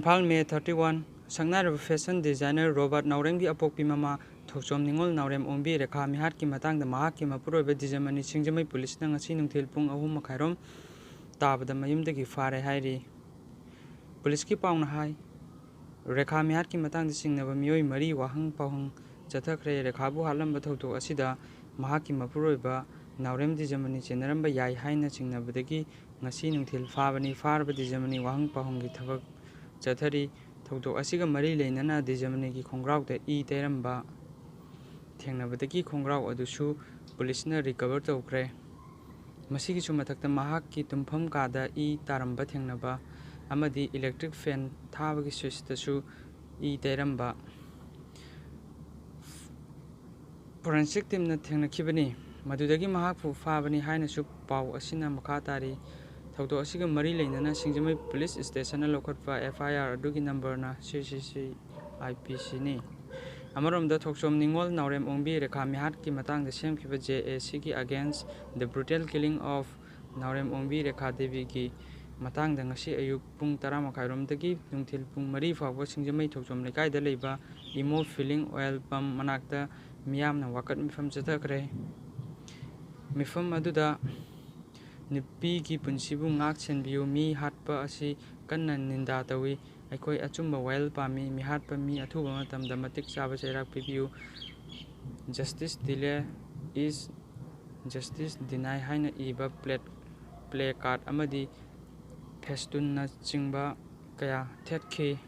Imphal May 31 Sangnaraba Fashion Designer Robert Nauremgi apokpi mama Thokchom Ningol Naurem Ombi Rekha Mihat ki matangda mahakki mapuroiba Dijamani Singjamai Police na ngasi nungthil pung 3:30 tabada mayumdagi fare hairi Police ki pauna hai Rekha Mihat ki matangda singnaba miyoi mari wahang pahung chathakre Rekha bu halamba thokthok asida mahakki mapuroiba Naurem Dijamani chenaramba yai haina singnabadagi ngasi nungthil fabani farba Dijamani wahang pahunggi thabak chathari thokthok asiga mari leinana Dijamani ki khongrau da I teramba thengnabadagi khongrau adusu police na recover tawkre masigi chu mathakta mahak ki tumpham kada I taramba thengnaba amadi electric fan thabagi switch tasu I teramba forensic team na thengnakhibani madudagi mahak pu fabani haina su pau asina makha tari thokthok asiga mari leinana Singjamai police station na lokhatpa FIR adugi number na CCC IPC ni Amaramda Thokchom Ningol Naurem Ombi Rekha Mihat ki matangda semkhiba JAC ki against the brutal killing of Naurem Ombi Rekha Devi ki matangda ngasi ayuk pung 10 romdagi nungthil pung 3 fawba Singjamai Thokchom Lekai da leiba Imo Filling Oil Pump manakta miyamna wakat mifam chathakre mifam aduda nupi ki punsibu ngak chenbiu mi hatpa asi kanna ninda tawi aikoi achumba oil pami mi hatpa mi athuba matamda matik chaba chairak pibiu justice delay is justice deny haina iba play card amadi festun na chingba kaya thekhi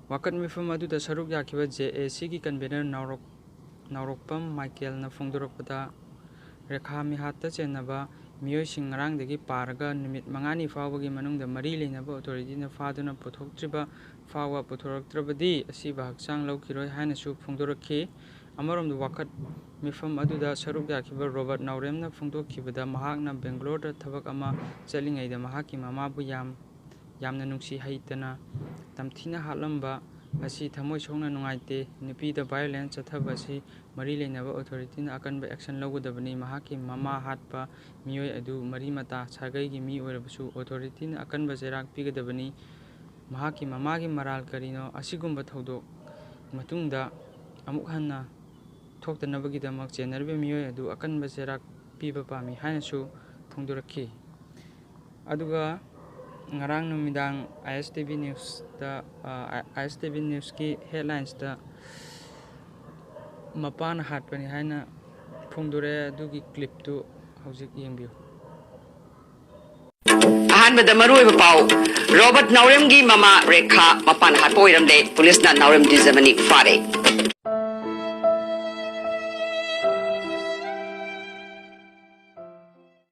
wakat mifam aduda saruk yakiba JAC ki convener Naurokpam Michael na phongdorakpada Rekha Mihat ta chenaba miyoi sing ngarangdagi paraga numit 5 fawbagi manungda mari leinaba authority na faduna puthoktriba fawa puthoraktrabadi asiba hakchang laukiroi haina su phongdorakhi amarom wakat mifam aduda saruk yakiba Robert Naurem na phongdokhibada mahakna Bangalore da thabak ama chalingai da mahaki mamabu yamna nungsi haitana tamthina halamba asi thamoi songna nungaite nupi da violence chathaba asi mari leinaba authority na akanba action lawudabani mahaki mama hatpa miyoi adu mari mata sagai gi mi oirabasu authority na akanba jerak pigadabani mahaki mama gi maral karino asigumba thodok matungda amuk hanna thoktanabagi damak chenarbe miyoi adu akanba jerak piba pami hainasu phongdorakhi aduga ngarang numidang ISTV News ki headlines da mapana hatpani haina phongdore adugi clip tu hojik yengbiu ahanbada maruiba pau Robert Naurem gi mama Rekha mapan hat poiramde police na Naurem Dijamani fare